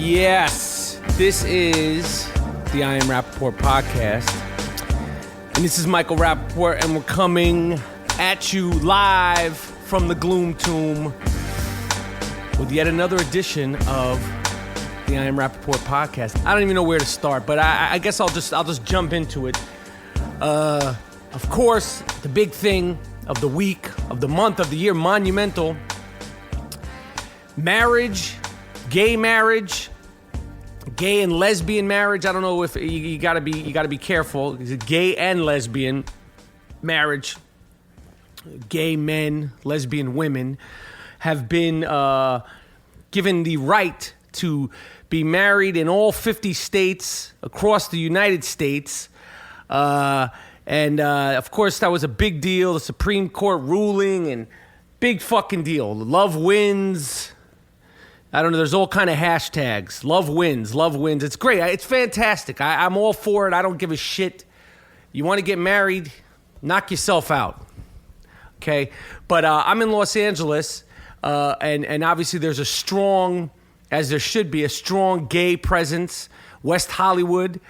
Yes, this is the I Am Rapaport podcast. And this is Michael Rapaport, and we're coming at you live from the Gloom Tomb with yet another edition of the I Am Rapaport podcast. I don't even know where to start, but I guess I'll just jump into it. Of course, the big thing of the week, of the month, of the year, monumental. Marriage, gay and lesbian marriage. I don't know if you gotta be careful. Is it gay and lesbian marriage? Gay men, lesbian women have been given the right to be married in all 50 states across the United States. And of course, that was a big deal. The Supreme Court ruling and big fucking deal. Love wins. I don't know. There's all kind of hashtags. Love wins. Love wins. It's great. It's fantastic. I'm all for it. I don't give a shit. You want to get married? Knock yourself out. Okay? But I'm in Los Angeles, and obviously there's a strong, as there should be, a strong gay presence. West Hollywood,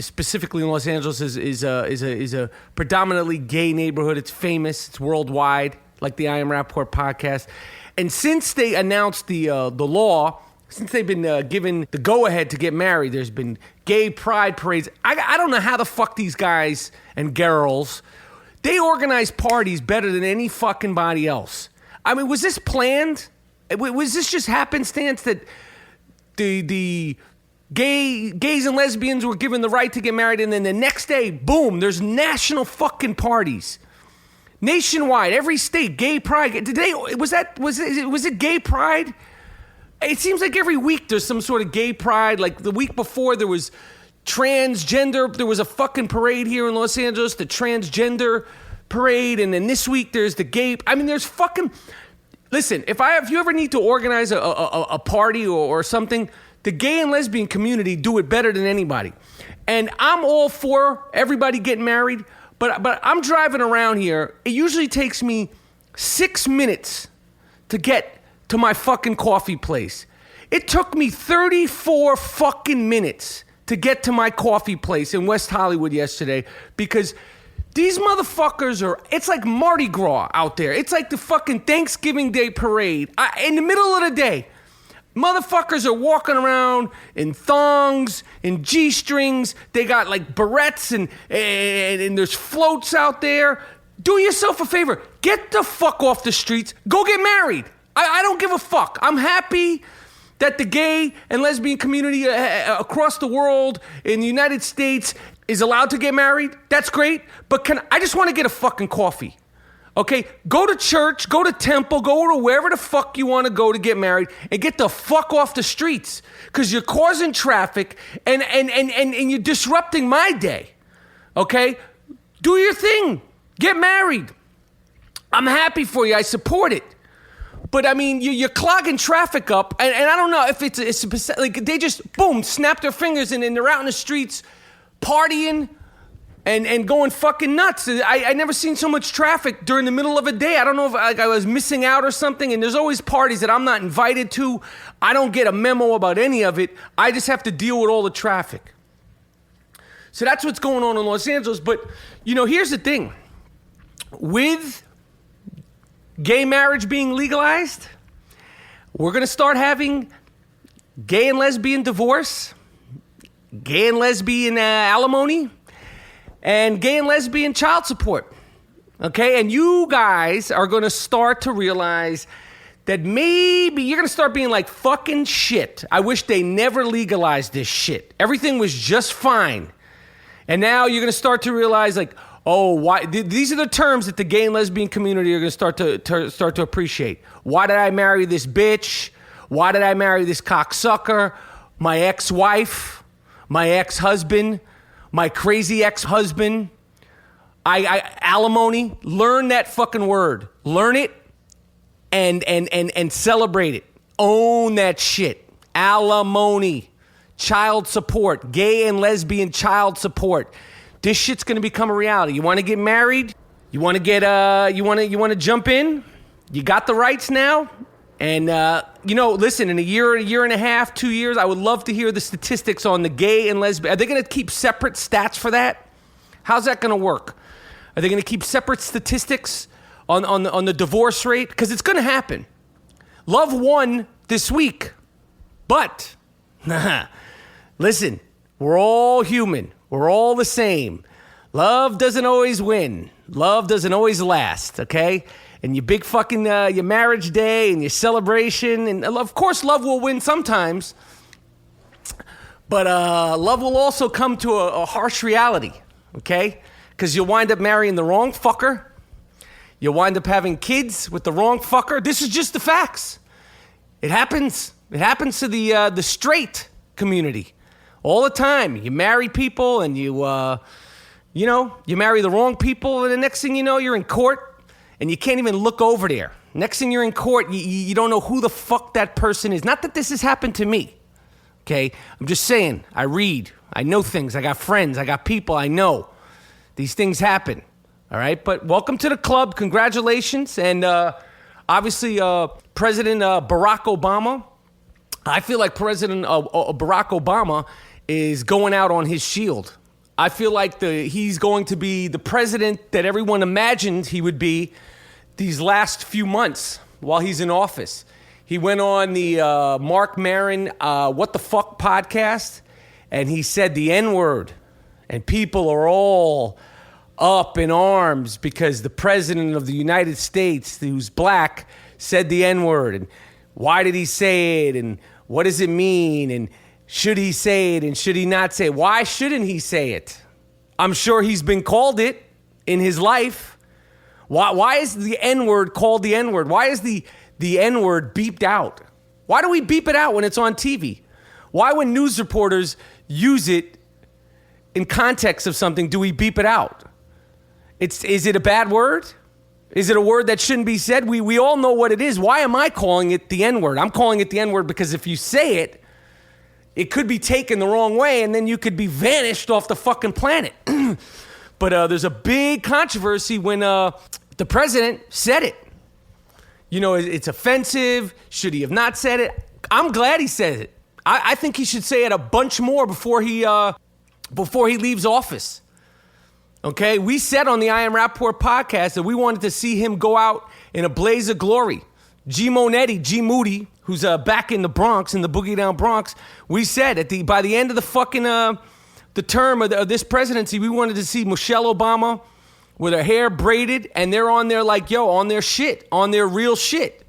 specifically in Los Angeles, is a predominantly gay neighborhood. It's famous. It's worldwide, like the I Am Rapaport podcast. And since they announced the law, since they've been given the go-ahead to get married, there's been gay pride parades. I don't know how the fuck these guys and girls, they organize parties better than any fucking body else. I mean, was this planned? Was this just happenstance that the gays and lesbians were given the right to get married, and then the next day, boom, there's national fucking parties. Nationwide, every state, gay pride. Was it gay pride? It seems like every week there's some sort of gay pride. Like the week before there was transgender. There was a fucking parade here in Los Angeles, the transgender parade. And then this week there's the gay. I mean, there's fucking. Listen, if you ever need to organize a party or something, the gay and lesbian community do it better than anybody. And I'm all for everybody getting married. But I'm driving around here. It usually takes me 6 minutes to get to my fucking coffee place. It took me 34 fucking minutes to get to my coffee place in West Hollywood yesterday because these motherfuckers it's like Mardi Gras out there. It's like the fucking Thanksgiving Day parade. In the middle of the day, motherfuckers are walking around in thongs and G-strings. They got like barrettes and there's floats out there. Do yourself a favor. Get the fuck off the streets. Go get married. I don't give a fuck. I'm happy that the gay and lesbian community across the world in the United States is allowed to get married. That's great. But I just want to get a fucking coffee. Okay, go to church, go to temple, go to wherever the fuck you want to go to get married and get the fuck off the streets because you're causing traffic and you're disrupting my day. Okay, do your thing. Get married. I'm happy for you. I support it. But I mean, you're clogging traffic up and I don't know if it's like they just, boom, snap their fingers and they're out in the streets partying. And going fucking nuts. I never seen so much traffic during the middle of a day. I don't know if I was missing out or something. And there's always parties that I'm not invited to. I don't get a memo about any of it. I just have to deal with all the traffic. So that's what's going on in Los Angeles. But, here's the thing. With gay marriage being legalized, we're going to start having gay and lesbian divorce, gay and lesbian alimony, and gay and lesbian child support, okay? And you guys are going to start to realize that maybe you're going to start being like, fucking shit. I wish they never legalized this shit. Everything was just fine. And now you're going to start to realize like, oh, why? These are the terms that the gay and lesbian community are going to start to appreciate. Why did I marry this bitch? Why did I marry this cocksucker? My ex-wife, my ex-husband, my crazy ex-husband, alimony. Learn that fucking word. Learn it and celebrate it. Own that shit. Alimony. Child support. Gay and lesbian child support. This shit's gonna become a reality. You wanna get married? You wanna get you wanna jump in? You got the rights now? And, listen, in a year and a half, 2 years, I would love to hear the statistics on the gay and lesbian. Are they going to keep separate stats for that? How's that going to work? Are they going to keep separate statistics on the divorce rate? Because it's going to happen. Love won this week. But, listen, we're all human. We're all the same. Love doesn't always win. Love doesn't always last, okay? And your big fucking, your marriage day and your celebration. And of course, love will win sometimes. But love will also come to a harsh reality, okay? Because you'll wind up marrying the wrong fucker. You'll wind up having kids with the wrong fucker. This is just the facts. It happens. It happens to the straight community all the time. You marry people and you marry the wrong people. And the next thing you know, you're in court. And you can't even look over there. Next thing you're in court, you don't know who the fuck that person is. Not that this has happened to me, okay? I'm just saying, I read, I know things, I got friends, I got people I know. These things happen, all right? But welcome to the club, congratulations. And obviously, President Barack Obama, I feel like President Barack Obama is going out on his shield. I feel like he's going to be the president that everyone imagined he would be these last few months while he's in office. He went on the Marc Maron What the Fuck podcast, and he said the N-word. And people are all up in arms because the president of the United States, who's black, said the N-word. And why did he say it? And what does it mean? And should he say it and should he not say it? Why shouldn't he say it? I'm sure he's been called it in his life. Why is the N-word called the N-word? Why is the N-word beeped out? Why do we beep it out when it's on TV? Why, when news reporters use it in context of something, do we beep it out? Is it a bad word? Is it a word that shouldn't be said? We all know what it is. Why am I calling it the N-word? I'm calling it the N-word because if you say it, it could be taken the wrong way, and then you could be vanished off the fucking planet. But there's a big controversy when the president said it. You know, it's offensive. Should he have not said it? I'm glad he said it. I think he should say it a bunch more before he leaves office. Okay? We said on the I Am Rapaport podcast that we wanted to see him go out in a blaze of glory. G Moody, who's back in the Bronx, in the Boogie Down Bronx, we said by the end of the fucking the term of this presidency, we wanted to see Michelle Obama with her hair braided, and they're on their on their shit, on their real shit.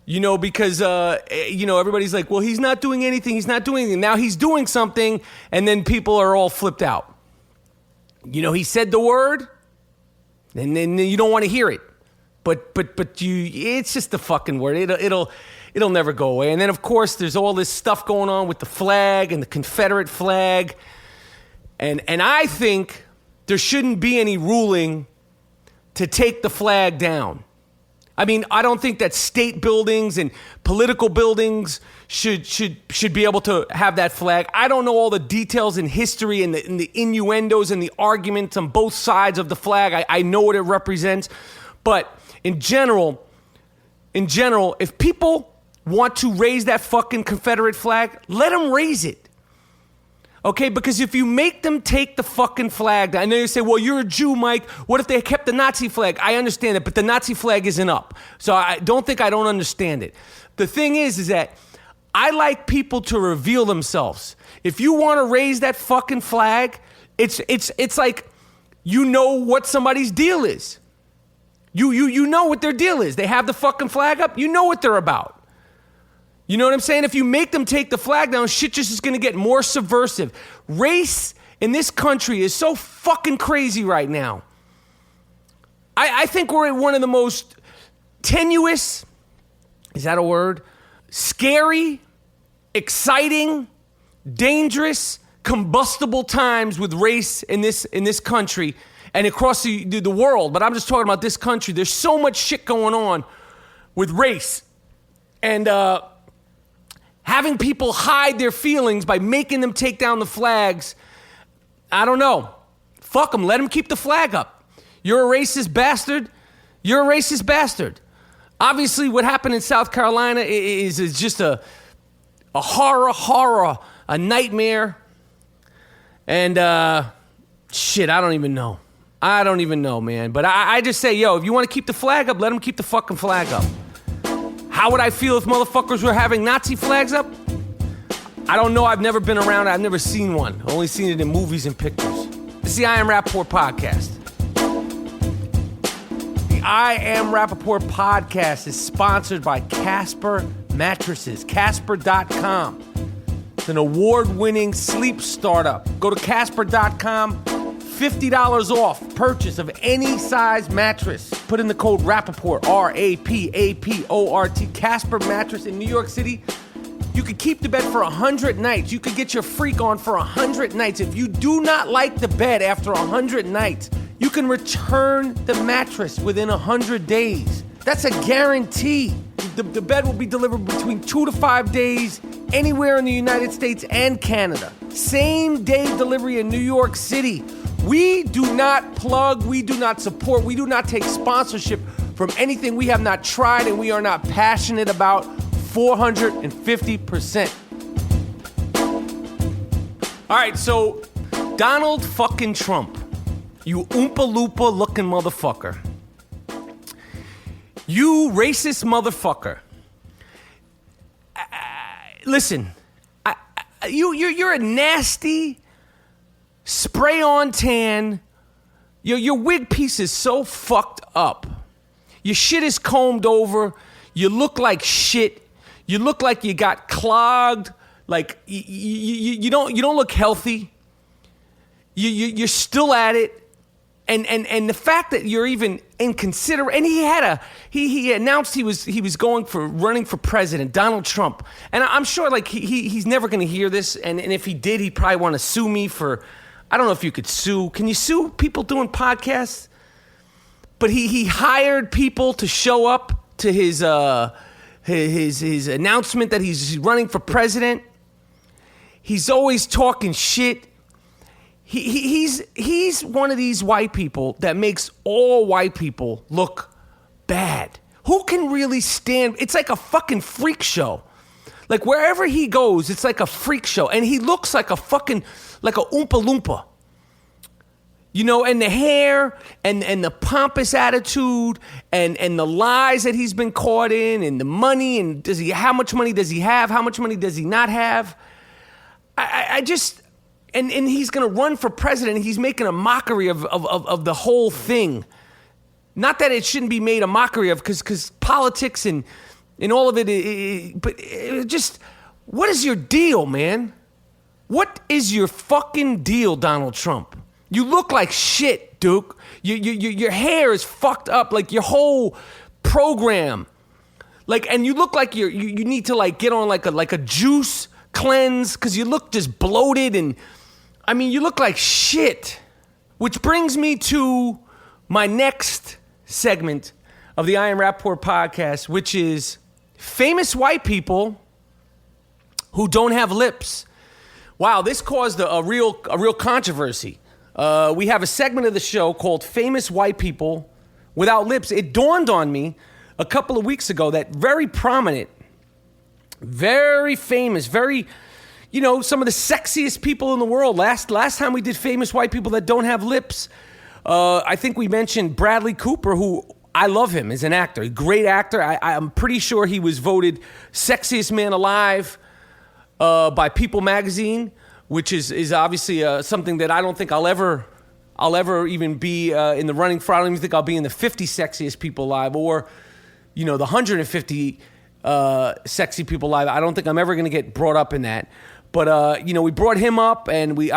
You know, because everybody's like, well, he's not doing anything, Now he's doing something, and then people are all flipped out. You know, he said the word, and then you don't want to hear it. But it's just the fucking word. It'll never go away. And then of course there's all this stuff going on with the flag and the Confederate flag. And I think there shouldn't be any ruling to take the flag down. I mean, I don't think that state buildings and political buildings should be able to have that flag. I don't know all the details in history and the innuendos and the arguments on both sides of the flag. I know what it represents, but in general, if people want to raise that fucking Confederate flag, let them raise it. Okay, because if you make them take the fucking flag, I know you say, well, you're a Jew, Mike. What if they kept the Nazi flag? I understand it, but the Nazi flag isn't up. So I don't think I don't understand it. The thing is that I like people to reveal themselves. If you want to raise that fucking flag, it's like you know what somebody's deal is. You know what their deal is. They have the fucking flag up. You know what they're about. You know what I'm saying? If you make them take the flag down, shit just is going to get more subversive. Race in this country is so fucking crazy right now. I think we're in one of the most tenuous, is that a word? Scary, exciting, dangerous, combustible times with race in this country and across the world. But I'm just talking about this country. There's so much shit going on with race. And having people hide their feelings by making them take down the flags, I don't know. Fuck them. Let them keep the flag up. You're a racist bastard. You're a racist bastard. Obviously, what happened in South Carolina is just a horror, a nightmare. And shit, I don't even know. I don't even know, man. But I just say, yo, if you want to keep the flag up, let them keep the fucking flag up. How would I feel if motherfuckers were having Nazi flags up? I don't know. I've never been around. I've never seen one. I've only seen it in movies and pictures. It's the I Am Rapaport podcast. The I Am Rapaport podcast is sponsored by Casper Mattresses. Casper.com. It's an award-winning sleep startup. Go to Casper.com. $50 off purchase of any size mattress. Put in the code Rapaport, RAPAPORT. Casper Mattress in New York City. You could keep the bed for 100 nights. You could get your freak on for 100 nights. If you do not like the bed after 100 nights, you can return the mattress within 100 days. That's a guarantee. The bed will be delivered between 2 to 5 days anywhere in the United States and Canada. Same day delivery in New York City. We do not plug, we do not support, we do not take sponsorship from anything we have not tried and we are not passionate about 450%. All right, so Donald fucking Trump, you Oompa Loompa looking motherfucker. You racist motherfucker. Listen, you're a nasty, spray-on tan. Your wig piece is so fucked up. Your shit is combed over. You look like shit. You look like you got clogged. Like you don't look healthy. You're still at it. And the fact that you're even inconsiderate, and he announced he was running for president, Donald Trump, and I'm sure like he's never going to hear this, and if he did, he'd probably want to sue me for, I don't know if you could sue. Can you sue people doing podcasts? But he hired people to show up to his announcement that he's running for president. He's always talking shit. He's one of these white people that makes all white people look bad. Who can really stand? It's like a fucking freak show. Like wherever he goes, it's like a freak show. And he looks like a fucking, like a Oompa Loompa. You know, and the hair and the pompous attitude and the lies that he's been caught in and the money and how much money does he have? How much money does he not have? I just... And he's going to run for president. He's making a mockery of the whole thing. Not that it shouldn't be made a mockery of, because politics and all of it, but just, what is your deal, man? What is your fucking deal, Donald Trump? You look like shit, Duke. Your hair is fucked up, like your whole program. Like, and you look like you need to like get on like a juice cleanse, because you look just bloated and... I mean, you look like shit. Which brings me to my next segment of the I Am Rapaport podcast, which is famous white people who don't have lips. Wow, this caused a real controversy. We have a segment of the show called Famous White People Without Lips. It dawned on me a couple of weeks ago that very prominent, very famous, very... You know, some of the sexiest people in the world. Last time we did famous white people that don't have lips, I think we mentioned Bradley Cooper, who I love him as an actor. A great actor. I'm pretty sure he was voted sexiest man alive by People magazine, which is obviously something that I don't think I'll ever even be in the running for. I don't even think I'll be in the 50 sexiest people alive or, you know, the 150 sexy people alive. I don't think I'm ever going to get brought up in that. But, you know, we brought him up, and we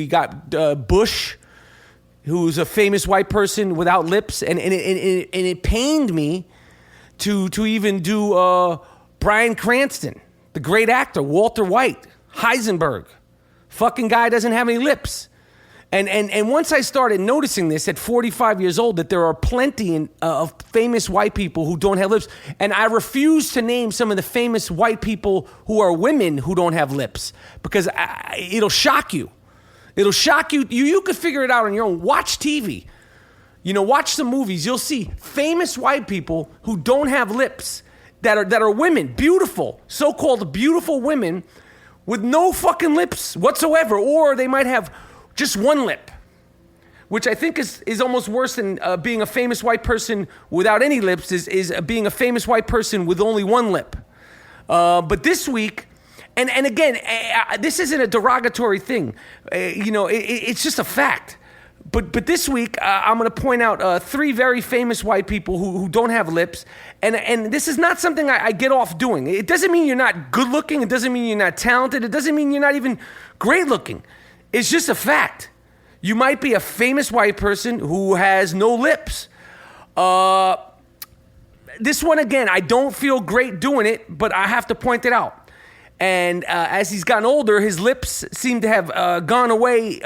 got Bush, who's a famous white person without lips, and it pained me to even do Bryan Cranston, the great actor, Walter White, Heisenberg. Fucking guy doesn't have any lips. And once I started noticing this at 45 years old, that there are plenty of famous white people who don't have lips, and I refuse to name some of the famous white people who are women who don't have lips, because it'll shock you. It'll shock you. You could figure it out on your own. Watch TV. Watch some movies. You'll see famous white people who don't have lips that are women, beautiful, so-called beautiful women with no fucking lips whatsoever, or they might have just one lip, which I think is almost worse than being a famous white person without any lips is being a famous white person with only one lip. But this week, and again, this isn't a derogatory thing. It's just a fact. But this week, I'm going to point out 3 very famous white people who don't have lips. And this is not something I get off doing. It doesn't mean you're not good looking. It doesn't mean you're not talented. It doesn't mean you're not even great looking. It's just a fact. You might be a famous white person who has no lips. This one, again, I don't feel great doing it, but I have to point it out. And as he's gotten older, his lips seem to have gone away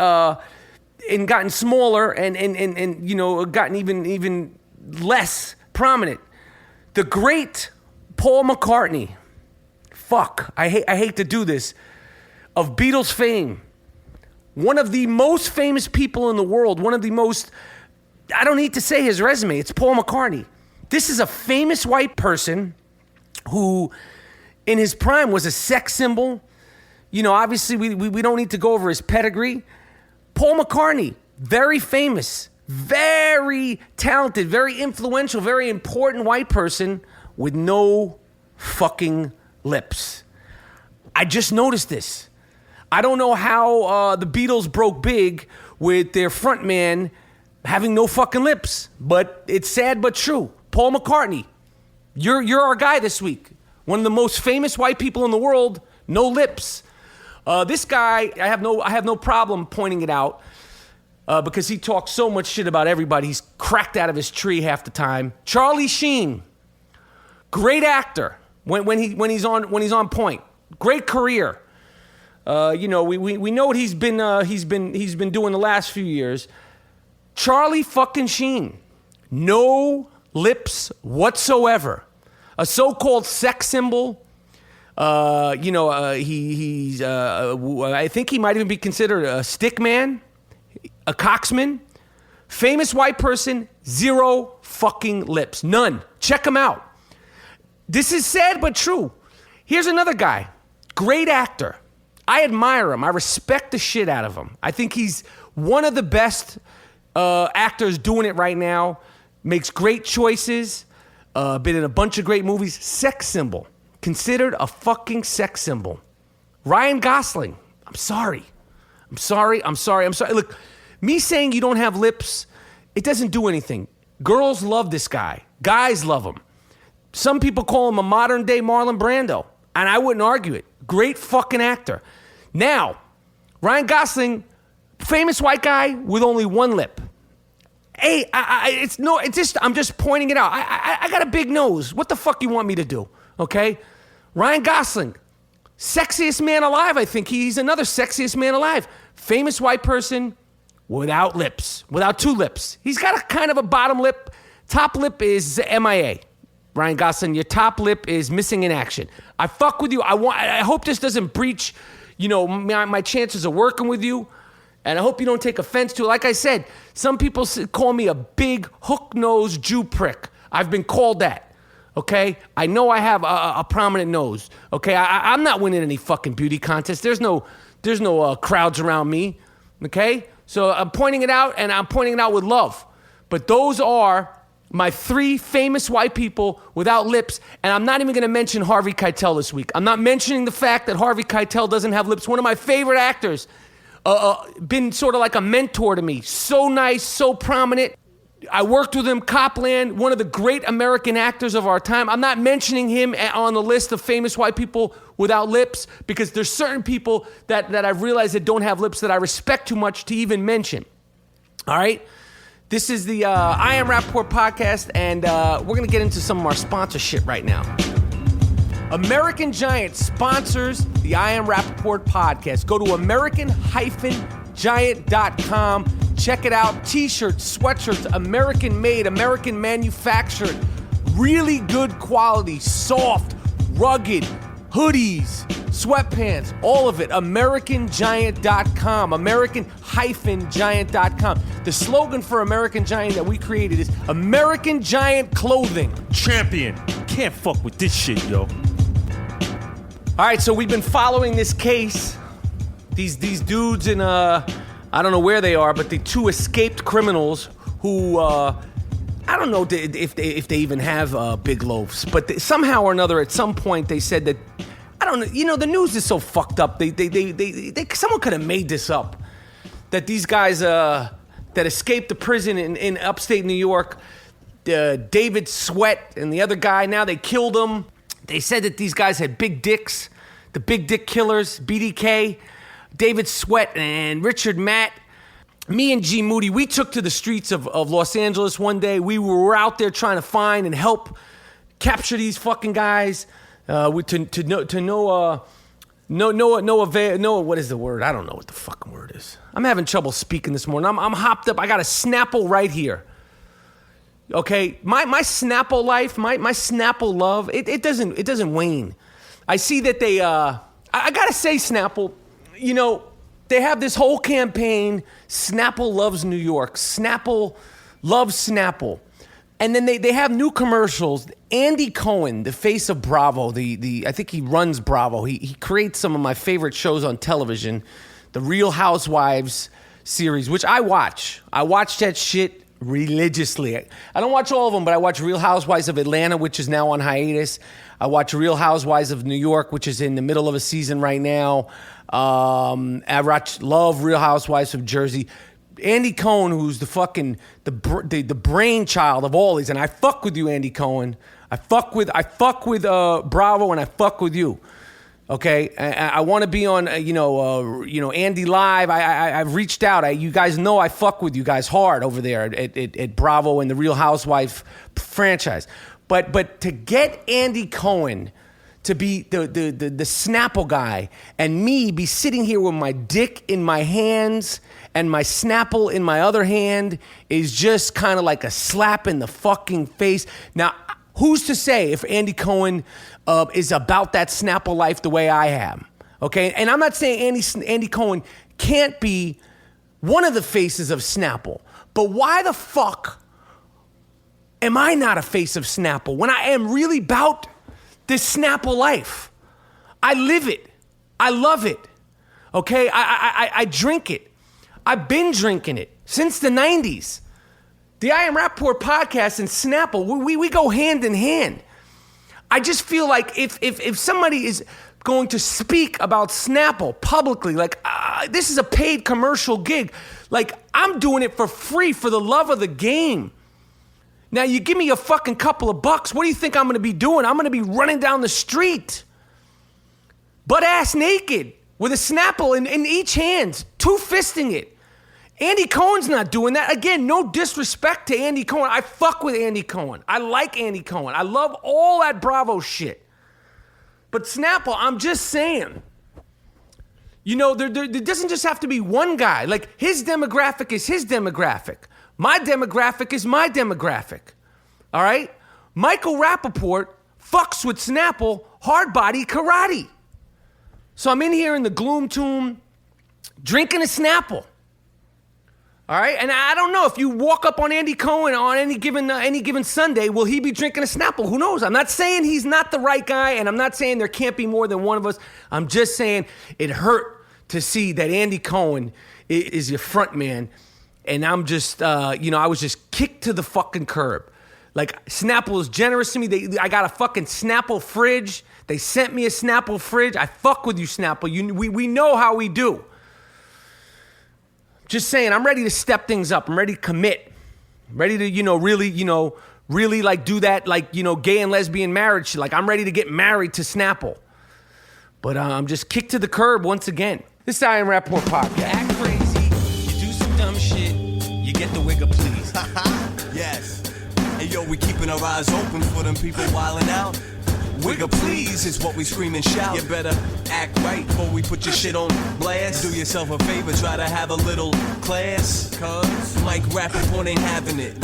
and gotten smaller and gotten even less prominent. The great Paul McCartney, I hate to do this, of Beatles fame, one of the most famous people in the world, one of the most, I don't need to say his resume, it's Paul McCartney. This is a famous white person who, in his prime, was a sex symbol. Obviously, we don't need to go over his pedigree. Paul McCartney, very famous, very talented, very influential, very important white person with no fucking lips. I just noticed this. I don't know how the Beatles broke big with their frontman having no fucking lips, but it's sad but true. Paul McCartney, you're our guy this week. One of the most famous white people in the world, no lips. This guy, I have no problem pointing it out because he talks so much shit about everybody. He's cracked out of his tree half the time. Charlie Sheen, great actor when he's on point. Great career. We know what he's been doing the last few years. Charlie fucking Sheen, no lips whatsoever. A so-called sex symbol. I think he might even be considered a stick man, a cocksman. Famous white person, 0 fucking lips. None. Check him out. This is sad but true. Here's another guy. Great actor. I admire him. I respect the shit out of him. I think he's one of the best actors doing it right now. Makes great choices. Been in a bunch of great movies. Sex symbol. Considered a fucking sex symbol. Ryan Gosling. I'm sorry. Look, me saying you don't have lips, it doesn't do anything. Girls love this guy. Guys love him. Some people call him a modern day Marlon Brando, and I wouldn't argue it. Great fucking actor. Now, Ryan Gosling, famous white guy with only one lip. Hey, I'm just pointing it out. I got a big nose. What the fuck you want me to do? Okay? Ryan Gosling, sexiest man alive, I think. He's another sexiest man alive. Famous white person without lips, without 2 lips. He's got a kind of a bottom lip. Top lip is MIA. Ryan Gosling, your top lip is missing in action. I fuck with you. I hope this doesn't breach, my chances of working with you. And I hope you don't take offense to it. Like I said, some people call me a big hook-nosed Jew prick. I've been called that, okay? I know I have a prominent nose, okay? I'm not winning any fucking beauty contest. There's no crowds around me, okay? So I'm pointing it out, and I'm pointing it out with love. But those are my 3 famous white people without lips, and I'm not even going to mention Harvey Keitel this week. I'm not mentioning the fact that Harvey Keitel doesn't have lips. One of my favorite actors. Been sort of like a mentor to me. So nice, so prominent. I worked with him, Copland, one of the great American actors of our time. I'm not mentioning him on the list of famous white people without lips because there's certain people that I've realized that don't have lips that I respect too much to even mention. All right? This is the I Am Rapaport podcast, and we're going to get into some of our sponsorship right now. American Giant sponsors the I Am Rapaport podcast. Go to American-Giant.com. Check it out. T-shirts, sweatshirts, American-made, American-manufactured. Really good quality, soft, rugged, hoodies, sweatpants, all of it. AmericanGiant.com. American-Giant.com. The slogan for American Giant that we created is American Giant Clothing. Champion. Can't fuck with this shit, yo. All right, so we've been following this case. These dudes in, I don't know where they are, but the two escaped criminals who, I don't know if they even have big loaves, but somehow or another, at some point, they said that, I don't know, you know, the news is so fucked up. Someone could have made this up. That these guys that escaped the prison in upstate New York, David Sweat and the other guy, now they killed them. They said that these guys had big dicks, the big dick killers, BDK, David Sweat and Richard Matt. Me and G Moody, we took to the streets of Los Angeles one day. We were out there trying to find and help capture these fucking guys. No, what is the word? I don't know what the fucking word is. I'm having trouble speaking this morning. I'm hopped up. I got a Snapple right here. Okay, my Snapple life, my Snapple love, it doesn't wane. I see that they, I gotta say, Snapple, you know, they have this whole campaign, Snapple loves New York, Snapple loves Snapple. And then they have new commercials. Andy Cohen, the face of Bravo, I think he runs Bravo. He creates some of my favorite shows on television, the Real Housewives series, which I watch. I watch that shit religiously. I don't watch all of them, but I watch Real Housewives of Atlanta, which is now on hiatus. I watch Real Housewives of New York, which is in the middle of a season right now. I love Real Housewives of Jersey. Andy Cohen, who's the fucking the brainchild of all these, and I fuck with you, Andy Cohen. I fuck with Bravo, and I fuck with you. Okay, I want to be on, Andy Live. I've reached out. You guys know I fuck with you guys hard over there at Bravo and the Real Housewife franchise. But to get Andy Cohen to be the Snapple guy and me be sitting here with my dick in my hands and my Snapple in my other hand is just kind of like a slap in the fucking face. Now, who's to say if Andy Cohen is about that Snapple life the way I am? Okay, and I'm not saying Andy Cohen can't be one of the faces of Snapple, but why the fuck am I not a face of Snapple when I am really about this Snapple life? I live it. I love it. Okay, I drink it. I've been drinking it since the 90s. The I Am Rapaport podcast and Snapple, we go hand in hand. I just feel like if somebody is going to speak about Snapple publicly, like this is a paid commercial gig, like I'm doing it for free for the love of the game. Now you give me a fucking couple of bucks, what do you think I'm gonna be doing? I'm gonna be running down the street, butt ass naked, with a Snapple in each hand, two-fisting it. Andy Cohen's not doing that. Again, no disrespect to Andy Cohen. I fuck with Andy Cohen. I like Andy Cohen. I love all that Bravo shit. But Snapple, I'm just saying, you know, there doesn't just have to be one guy. Like, his demographic is his demographic. My demographic is my demographic. All right? Michael Rapaport fucks with Snapple, hard body karate. So I'm in here in the gloom tomb, drinking a Snapple. All right, and I don't know if you walk up on Andy Cohen on any given Sunday, will he be drinking a Snapple? Who knows? I'm not saying he's not the right guy, and I'm not saying there can't be more than one of us. I'm just saying it hurt to see that Andy Cohen is your front man, and I'm just, I was just kicked to the fucking curb. Like, Snapple is generous to me. I got a fucking Snapple fridge. They sent me a Snapple fridge. I fuck with you, Snapple. We know how we do. Just saying, I'm ready to step things up. I'm ready to commit. I'm ready to, really like do that, like, gay and lesbian marriage. Like, I'm ready to get married to Snapple. But I'm just kicked to the curb once again. This is the I Am Rapaport podcast. Act crazy, you do some dumb shit, you get the Wigga Please. Yes. Hey, yo, we keeping our eyes open for them people wildin' out. Wigga Please is what we scream and shout. You better act right before we put your shit on blast. Do yourself a favor, try to have a little class, cause Mike Rapaport ain't having it.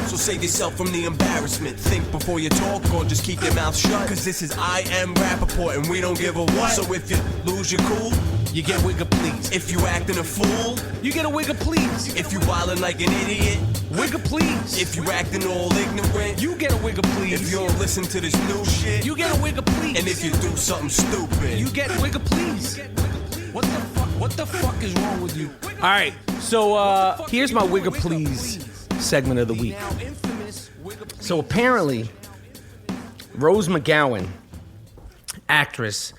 So So save yourself from the embarrassment. Think before you talk or just keep your mouth shut. Cause this is I Am Rapaport and we don't give a what. So if you lose your cool, You get Wigga Please. if you acting a fool, You get a Wigga Please. if you wildin' like an idiot, Wigga Please. if you acting all ignorant, You get a Wigga Please. if you don't listen to this new shit, You get a Wigga Please. and if you do something stupid, You get Wigga Please. What the fuck? What the fuck is wrong with you? All right, so here's my Wigga Please segment of the week. So apparently, Rose McGowan, actress,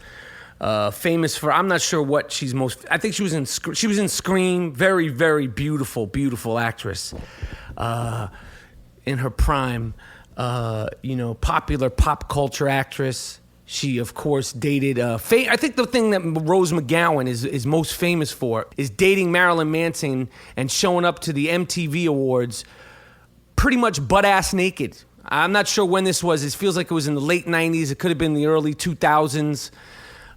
famous for, I'm not sure what she's most. I think she was in Scream. Very, very beautiful actress. In her prime, popular pop culture actress. She, of course, dated. I think the thing that Rose McGowan is most famous for is dating Marilyn Manson and showing up to the MTV Awards pretty much butt-ass naked. I'm not sure when this was. It feels like it was in the late 90s. It could have been the early 2000s.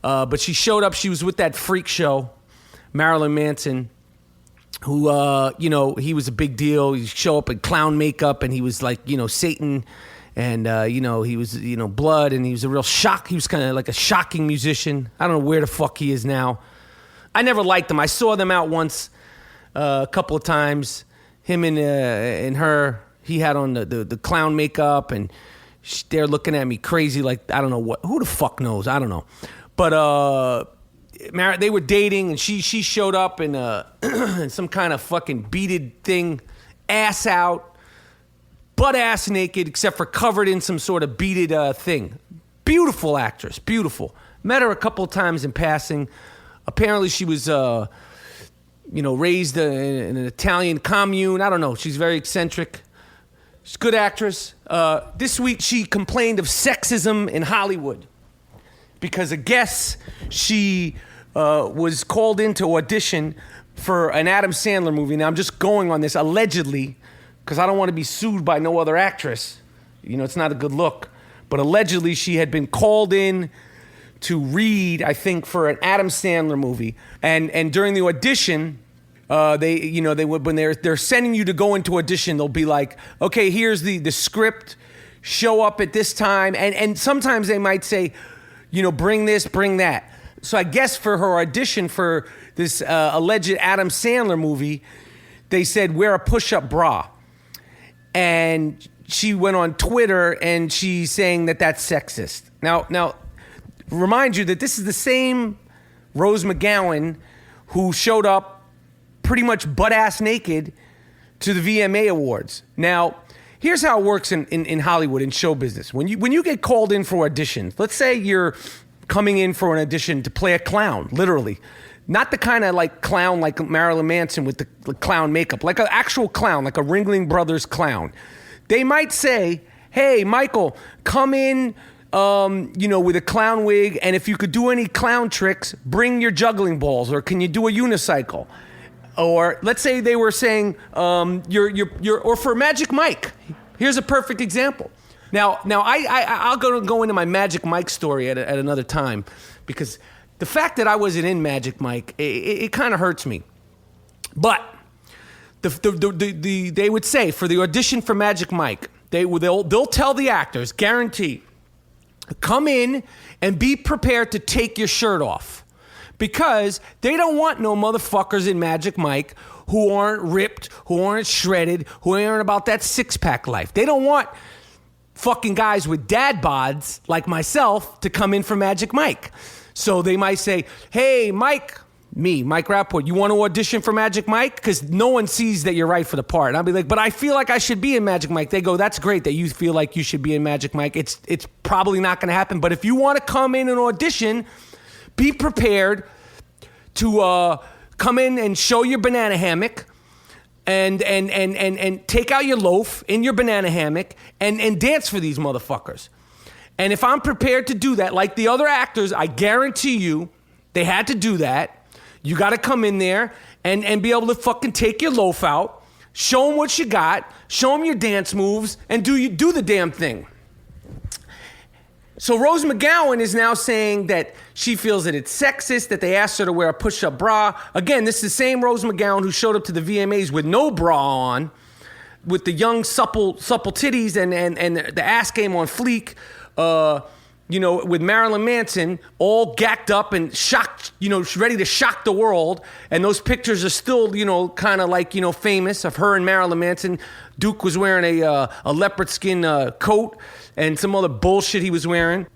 But she showed up. She was with that freak show, Marilyn Manson, who, he was a big deal. He show up in clown makeup, and he was like, Satan. And, he was, blood, and he was a real shock. He was kind of like a shocking musician. I don't know where the fuck he is now. I never liked him. I saw them out once, a couple of times. Him and her, he had on the clown makeup, and they're looking at me crazy like, I don't know what. Who the fuck knows? I don't know. But they were dating, and she showed up in some kind of fucking beaded thing, ass out, butt ass naked, except for covered in some sort of beaded thing. Beautiful actress, beautiful. Met her a couple of times in passing. Apparently she was, raised in an Italian commune. I don't know. She's very eccentric. She's a good actress. This week she complained of sexism in Hollywood because I guess she was called in to audition for an Adam Sandler movie. Now I'm just going on this allegedly, because I don't want to be sued by no other actress. It's not a good look. But allegedly, she had been called in to read, I think, for an Adam Sandler movie. And during the audition, they would, when they're sending you to go into audition, they'll be like, okay, here's the script, show up at this time. And sometimes they might say, bring this, bring that. So I guess for her audition for this alleged Adam Sandler movie, they said, wear a push-up bra. And she went on Twitter and she's saying that that's sexist. Now, remind you that this is the same Rose McGowan who showed up pretty much butt-ass naked to the VMA Awards. Now, here's how it works in Hollywood, in show business. When you get called in for auditions, let's say you're coming in for an audition to play a clown, literally. Not the kind of like clown like Marilyn Manson with the clown makeup, like an actual clown, like a Ringling Brothers clown. They might say, hey, Michael, come in, with a clown wig, and if you could do any clown tricks, bring your juggling balls, or can you do a unicycle? Or let's say they were saying, or for Magic Mike. Here's a perfect example. Now I'll go into my Magic Mike story at another time, because the fact that I wasn't in Magic Mike, it kind of hurts me. But they would say for the audition for Magic Mike, they'll tell the actors, guarantee, come in and be prepared to take your shirt off, because they don't want no motherfuckers in Magic Mike who aren't ripped, who aren't shredded, who aren't about that six-pack life. They don't want fucking guys with dad bods like myself to come in for Magic Mike. So they might say, hey, Mike Rapaport, you want to audition for Magic Mike? Because no one sees that you're right for the part. And I'll be like, but I feel like I should be in Magic Mike. They go, that's great that you feel like you should be in Magic Mike. It's probably not going to happen. But if you want to come in and audition, be prepared to come in and show your banana hammock and take out your loaf in your banana hammock and dance for these motherfuckers. And if I'm prepared to do that, like the other actors, I guarantee you, they had to do that. You got to come in there and be able to fucking take your loaf out, show them what you got, show them your dance moves, and do the damn thing. So Rose McGowan is now saying that she feels that it's sexist, that they asked her to wear a push-up bra. Again, this is the same Rose McGowan who showed up to the VMAs with no bra on. with the young supple titties and the ass game on fleek. With Marilyn Manson all gacked up and shocked, ready to shock the world. And those pictures are still, kind of like, famous of her and Marilyn Manson. Duke was wearing a leopard skin coat and some other bullshit he was wearing.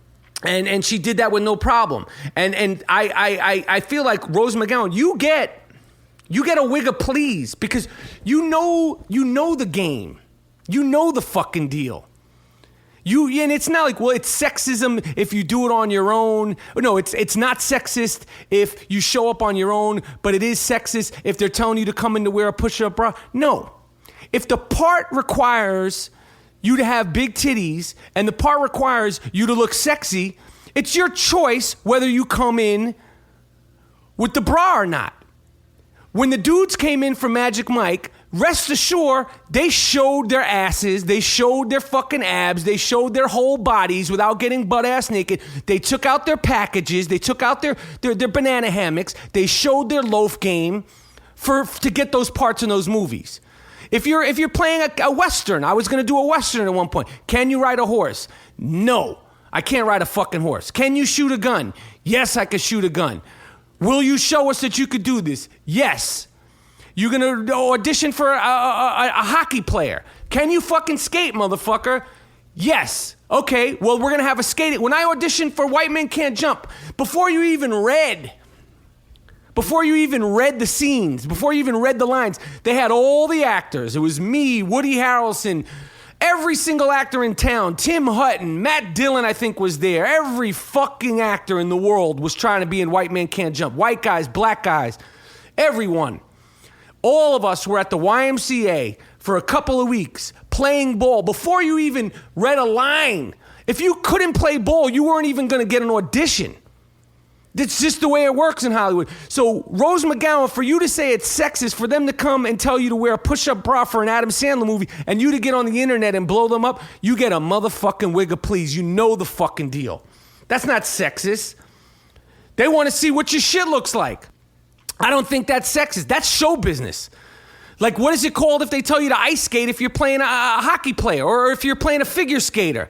And she did that with no problem. And I feel like Rose McGowan, you get a Wigga Please because you know the game. You know the fucking deal. And it's not like, well, it's sexism if you do it on your own. No, it's not sexist if you show up on your own, but it is sexist if they're telling you to come in to wear a push-up bra. No. If the part requires you to have big titties and the part requires you to look sexy, it's your choice whether you come in with the bra or not. When the dudes came in for Magic Mike, rest assured, they showed their asses, they showed their fucking abs, they showed their whole bodies without getting butt-ass naked. They took out their packages, they took out their banana hammocks, they showed their loaf game to get those parts in those movies. If you're playing a Western, I was going to do a Western at one point. Can you ride a horse? No, I can't ride a fucking horse. Can you shoot a gun? Yes, I can shoot a gun. Will you show us that you could do this? Yes. You're going to audition for a hockey player. Can you fucking skate, motherfucker? Yes. Okay, well, we're going to have a skating. When I auditioned for White Men Can't Jump, before you even read the scenes, before you even read the lines, they had all the actors. It was me, Woody Harrelson, every single actor in town, Tim Hutton, Matt Dillon, I think, was there. Every fucking actor in the world was trying to be in White Men Can't Jump. White guys, black guys, everyone. All of us were at the YMCA for a couple of weeks playing ball before you even read a line. If you couldn't play ball, you weren't even going to get an audition. That's just the way it works in Hollywood. So Rose McGowan, for you to say it's sexist, for them to come and tell you to wear a push-up bra for an Adam Sandler movie and you to get on the internet and blow them up, you get a motherfucking Wigga Please. You know the fucking deal. That's not sexist. They want to see what your shit looks like. I don't think that's sexist. That's show business. Like, what is it called if they tell you to ice skate if you're playing a hockey player or if you're playing a figure skater?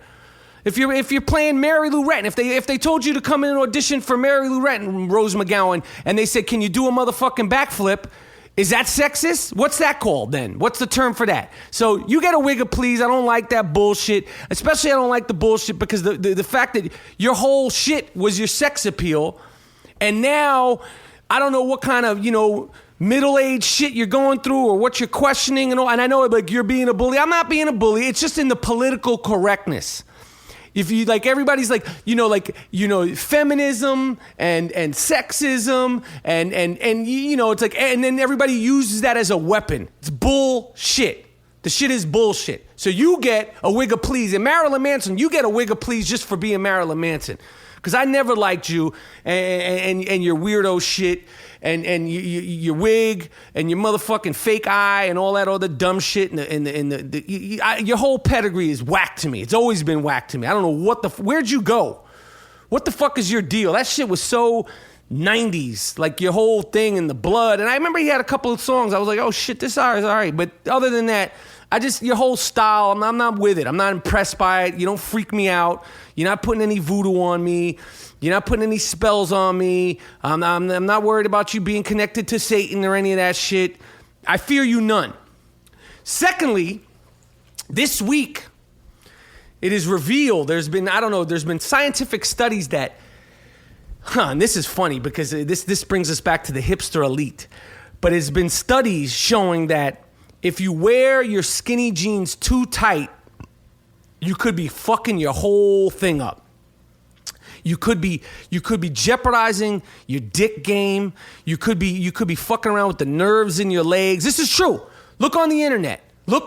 If you're playing Mary Lou Retton, if they told you to come in and audition for Mary Lou Retton, Rose McGowan, and they said, can you do a motherfucking backflip? Is that sexist? What's that called then? What's the term for that? So you get a Wigga Please. I don't like that bullshit. Especially I don't like the bullshit because the fact that your whole shit was your sex appeal, and now I don't know what kind of, middle-aged shit you're going through or what you're questioning and all. And I know like you're being a bully. I'm not being a bully. It's just in the political correctness. If you everybody's feminism and sexism and it's like, and then everybody uses that as a weapon. It's bullshit. The shit is bullshit. So you get a Wigga Please. And Marilyn Manson, you get a Wigga Please just for being Marilyn Manson. Because I never liked you and your weirdo shit and your wig and your motherfucking fake eye and all that other dumb shit. Your whole pedigree is whack to me. It's always been whack to me. I don't know where'd you go? What the fuck is your deal? That shit was so 90s, like your whole thing in the blood. And I remember he had a couple of songs. I was like, oh shit, this is all right. But other than that, your whole style, I'm not with it. I'm not impressed by it. You don't freak me out. You're not putting any voodoo on me. You're not putting any spells on me. I'm not worried about you being connected to Satan or any of that shit. I fear you none. Secondly, this week, it is revealed, there's been scientific studies that, and this is funny because this brings us back to the hipster elite, but it's been studies showing that if you wear your skinny jeans too tight, you could be fucking your whole thing up. You could be jeopardizing your dick game. You could be fucking around with the nerves in your legs. This is true. Look on the internet. But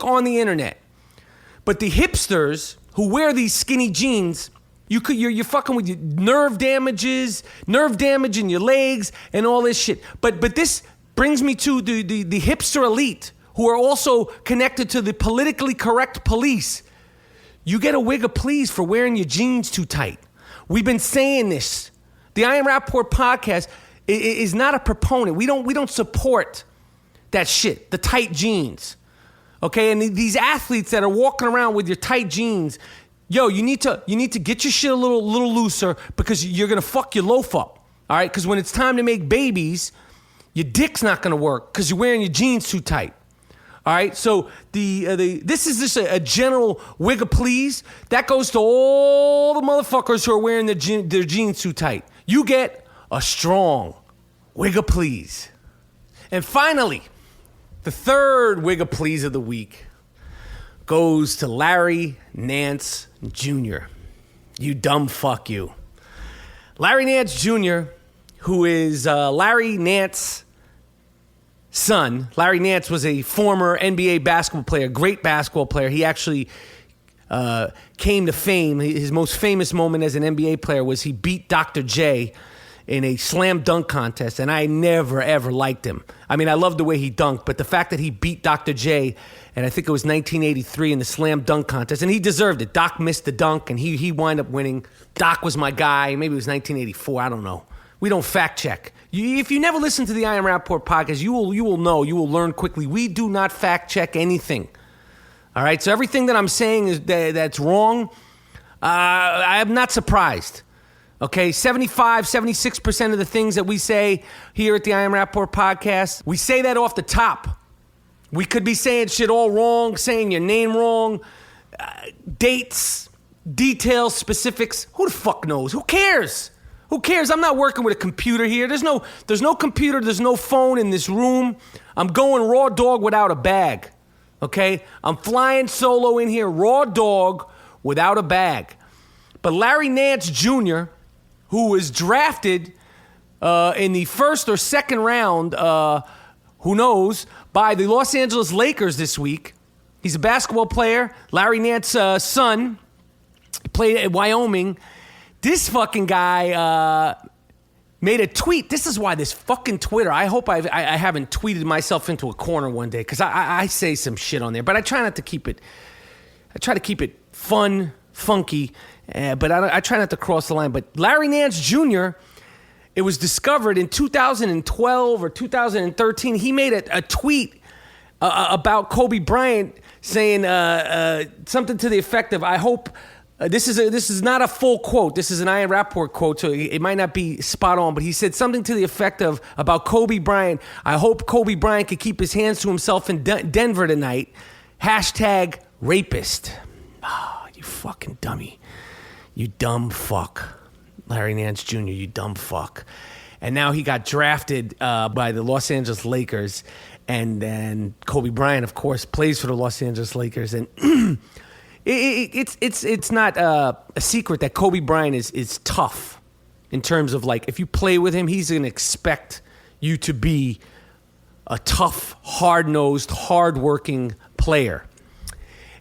the hipsters who wear these skinny jeans, you're fucking with your nerve damage in your legs and all this shit. But this brings me to the hipster elite who are also connected to the politically correct police. You get a Wigga Please for wearing your jeans too tight. We've been saying this. The I Am Rapaport podcast is not a proponent. We don't support that shit, the tight jeans. Okay, and these athletes that are walking around with your tight jeans, yo, you need to get your shit a little looser because you're gonna fuck your loaf up. All right, because when it's time to make babies, your dick's not gonna work because you're wearing your jeans too tight. All right, so this is just a general Wigga Please. That goes to all the motherfuckers who are wearing their jeans too tight. You get a strong Wigga Please. And finally, the third Wigga Please of the week goes to Larry Nance Jr. You dumb fuck you. Larry Nance Jr., who is Larry Nance's son. Larry Nance was a former NBA basketball player, great basketball player. He actually came to fame. His most famous moment as an NBA player was he beat Dr. J in a slam dunk contest, and I never, ever liked him. I mean, I loved the way he dunked, but the fact that he beat Dr. J, and I think it was 1983 in the slam dunk contest, and he deserved it. Doc missed the dunk, and he wound up winning. Doc was my guy. Maybe it was 1984. I don't know. We don't fact check. If you never listen to the I Am Rapaport podcast, you will know, you will learn quickly. We do not fact check anything. All right? So everything that I'm saying is that's wrong. I am not surprised. Okay? 76% of the things that we say here at the I Am Rapaport podcast, we say that off the top. We could be saying shit all wrong, saying your name wrong, dates, details, specifics. Who the fuck knows? Who cares? Who cares? I'm not working with a computer here. There's no computer. There's no phone in this room. I'm going raw dog without a bag. Okay? I'm flying solo in here, raw dog without a bag. But Larry Nance Jr., who was drafted in the first or second round, who knows, by the Los Angeles Lakers this week. He's a basketball player. Larry Nance's son. He played at Wyoming. This fucking guy made a tweet. This is why this fucking Twitter, I hope I haven't tweeted myself into a corner one day, because I say some shit on there, but I try not to keep it, I try to keep it fun, funky, but I try not to cross the line. But Larry Nance Jr., it was discovered in 2012 or 2013, he made a tweet about Kobe Bryant saying something to the effect of, I hope... This is not a full quote. This is an I Am Rapaport quote, so it might not be spot on, but he said something to the effect of, about Kobe Bryant, I hope Kobe Bryant could keep his hands to himself in Denver tonight. # rapist. Oh, you fucking dummy. You dumb fuck. Larry Nance Jr., you dumb fuck. And now he got drafted by the Los Angeles Lakers, and then Kobe Bryant, of course, plays for the Los Angeles Lakers, and... It's not a secret that Kobe Bryant is tough in terms of, like, if you play with him, he's going to expect you to be a tough, hard-nosed, hard-working player.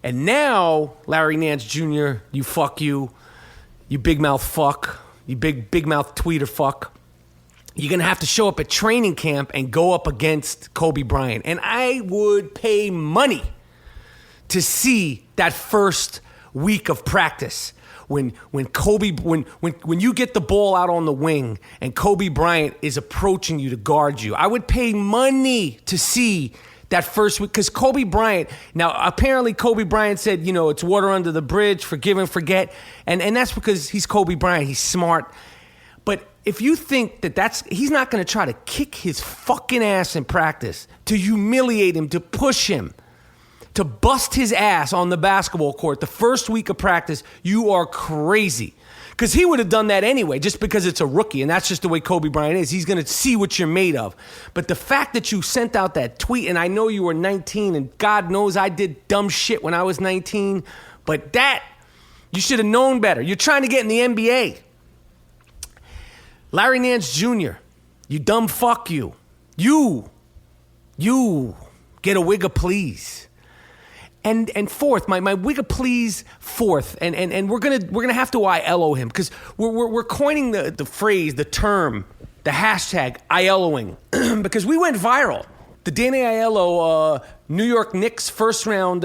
And now, Larry Nance Jr., you fuck you big mouth fuck, you big mouth tweeter fuck, you're going to have to show up at training camp and go up against Kobe Bryant. And I would pay money to see that first week of practice when you get the ball out on the wing and Kobe Bryant is approaching you to guard you. I would pay money to see that first week, because Kobe Bryant, now apparently Kobe Bryant said, it's water under the bridge, forgive and forget, and that's because he's Kobe Bryant, he's smart. But if you think he's not going to try to kick his fucking ass in practice, to humiliate him, to push him, to bust his ass on the basketball court the first week of practice, you are crazy. Because he would have done that anyway, just because it's a rookie, and that's just the way Kobe Bryant is. He's going to see what you're made of. But the fact that you sent out that tweet, and I know you were 19, and God knows I did dumb shit when I was 19, but you should have known better. You're trying to get in the NBA. Larry Nance Jr., you dumb fuck you. You get a Wigga Please. And fourth, my Wigga Please fourth, and we're gonna have to ILO him, because we're coining the phrase, the term, the hashtag AIELLOING, because we went viral. The Danny Aiello New York Knicks first round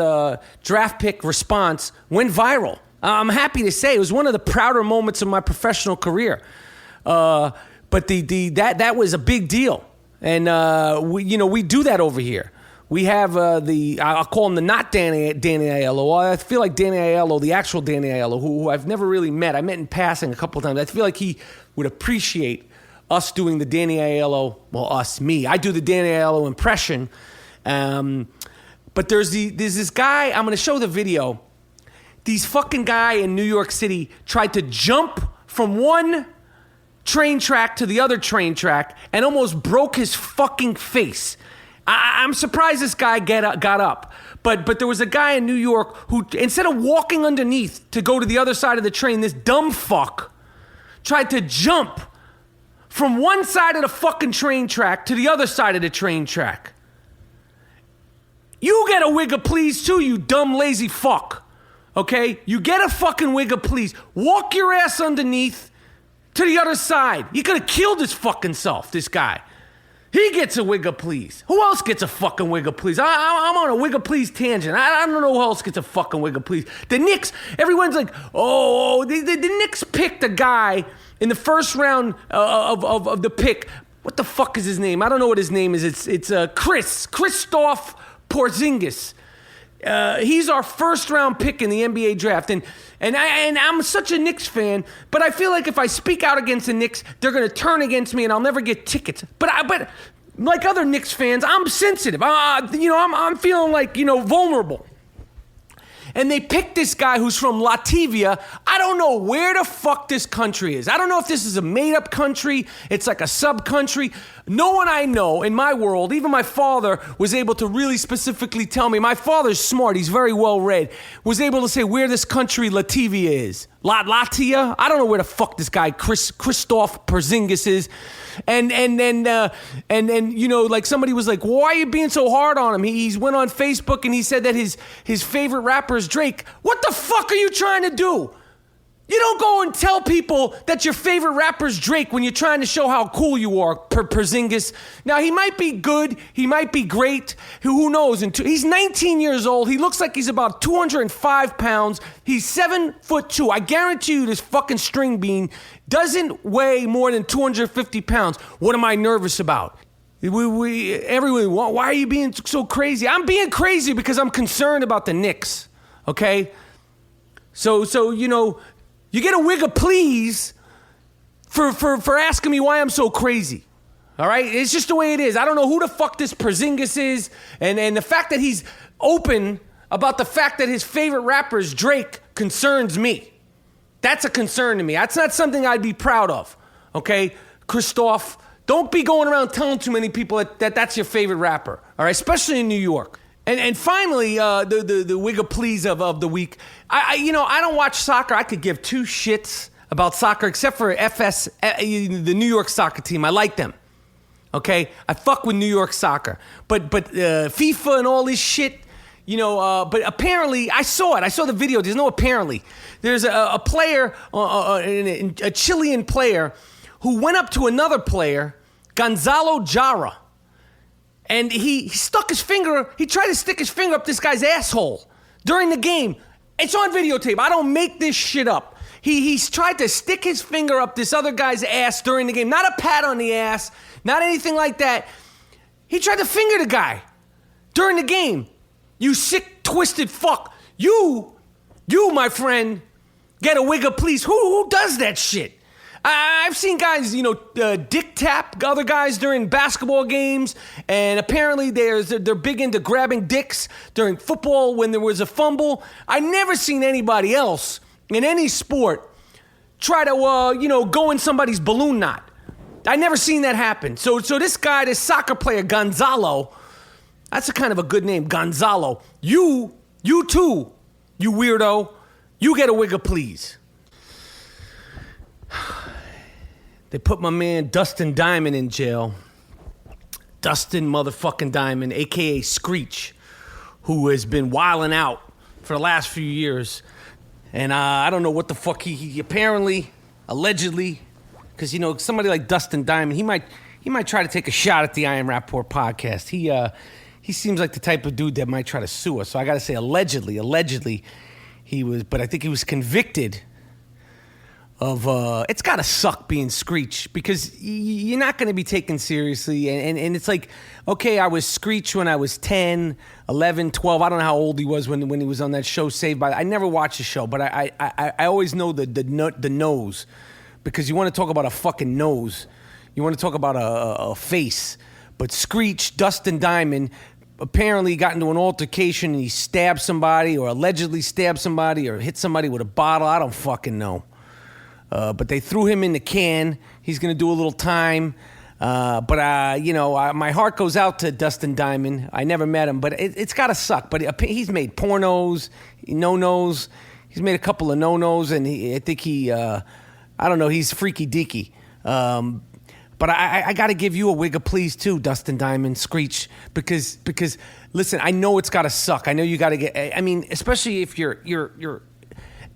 draft pick response went viral. I'm happy to say it was one of the prouder moments of my professional career. But that was a big deal, and we do that over here. We have I'll call him the not Danny Aiello. I feel like Danny Aiello, the actual Danny Aiello, who I've never really met. I met in passing a couple of times. I feel like he would appreciate us doing the Danny Aiello. Well, me. I do the Danny Aiello impression. But there's this guy. I'm going to show the video. These fucking guy in New York City tried to jump from one train track to the other train track and almost broke his fucking face. I'm surprised this guy got up. But there was a guy in New York who, instead of walking underneath to go to the other side of the train, this dumb fuck tried to jump from one side of the fucking train track to the other side of the train track. You get a Wigga Please too, you dumb lazy fuck. Okay? You get a fucking Wigga Please. Walk your ass underneath to the other side. He could have killed his fucking self, this guy. He gets a Wigga Please. Who else gets a fucking Wigga Please? I'm on a Wigga Please tangent. I don't know who else gets a fucking Wigga Please. The Knicks, everyone's like, the Knicks picked a guy in the first round of the pick. What the fuck is his name? I don't know what his name is. It's Kristaps Porzingis. He's our first round pick in the NBA draft, and I'm such a Knicks fan, but I feel like if I speak out against the Knicks, they're gonna turn against me, and I'll never get tickets. But like other Knicks fans, I'm sensitive. I'm feeling like vulnerable. And they picked this guy who's from Latvia. I don't know where the fuck this country is. I don't know if this is a made-up country. It's like a sub-country. No one I know in my world, even my father, was able to really specifically tell me. My father's smart. He's very well-read. Was able to say where this country Latvia is. Latvia? I don't know where the fuck this guy Kristaps Porzingis is. And like somebody was like, why are you being so hard on him? He went on Facebook and he said that his favorite rapper is Drake. What the fuck are you trying to do? You don't go and tell people that your favorite rapper is Drake when you're trying to show how cool you are, Porzingis. Now, he might be good. He might be great. Who knows? He's 19 years old. He looks like he's about 205 pounds. He's 7'2". I guarantee you this fucking string bean doesn't weigh more than 250 pounds. What am I nervous about? Everyone, why are you being so crazy? I'm being crazy because I'm concerned about the Knicks, okay? So you get a Wigga Please for asking me why I'm so crazy. All right? It's just the way it is. I don't know who the fuck this Porzingis is. And the fact that he's open about the fact that his favorite rapper is Drake concerns me. That's a concern to me. That's not something I'd be proud of. Okay? Kristaps, don't be going around telling too many people that that's your favorite rapper. All right? Especially in New York. And finally, the Wigga Please of the week. I don't watch soccer. I could give two shits about soccer except for the New York soccer team. I like them. Okay? I fuck with New York soccer. But FIFA and all this shit, but apparently, I saw it. I saw the video. There's no apparently. There's a player, a Chilean player, who went up to another player, Gonzalo Jara. And he stuck his finger, he tried to stick his finger up this guy's asshole during the game. It's on videotape. I don't make this shit up. He's tried to stick his finger up this other guy's ass during the game. Not a pat on the ass, not anything like that. He tried to finger the guy during the game. You sick, twisted fuck. You, my friend, get a Wigga Please. Who does that shit? I've seen guys, dick tap other guys during basketball games, and apparently they're big into grabbing dicks during football when there was a fumble. I never seen anybody else in any sport try to, go in somebody's balloon knot. I never seen that happen. So this guy, this soccer player, Gonzalo, that's a kind of a good name, Gonzalo. You too, you weirdo, you get a Wigga Please. They put my man Dustin Diamond in jail. Dustin motherfucking Diamond, a.k.a. Screech, who has been wilding out for the last few years. And I don't know what the fuck he apparently, allegedly, because, somebody like Dustin Diamond, he might try to take a shot at the I Am Rapaport podcast. He seems like the type of dude that might try to sue us. So I got to say allegedly he was, but I think he was convicted it's got to suck being Screech because you're not going to be taken seriously. And it's like, okay, I was Screech when I was 10, 11, 12. I don't know how old he was when he was on that show Saved by... I never watched the show, but I always know the nose because you want to talk about a fucking nose. You want to talk about a face. But Screech, Dustin Diamond, apparently got into an altercation and he stabbed somebody or allegedly stabbed somebody or hit somebody with a bottle. I don't fucking know. But they threw him in the can. He's going to do a little time. My heart goes out to Dustin Diamond. I never met him, but it's got to suck. But he's made pornos, no-nos. He's made a couple of no-nos, and I think he's freaky deaky. But I got to give you a Wigga Please too, Dustin Diamond, Screech, because listen, I know it's got to suck. I know you got to get. I mean, especially if you're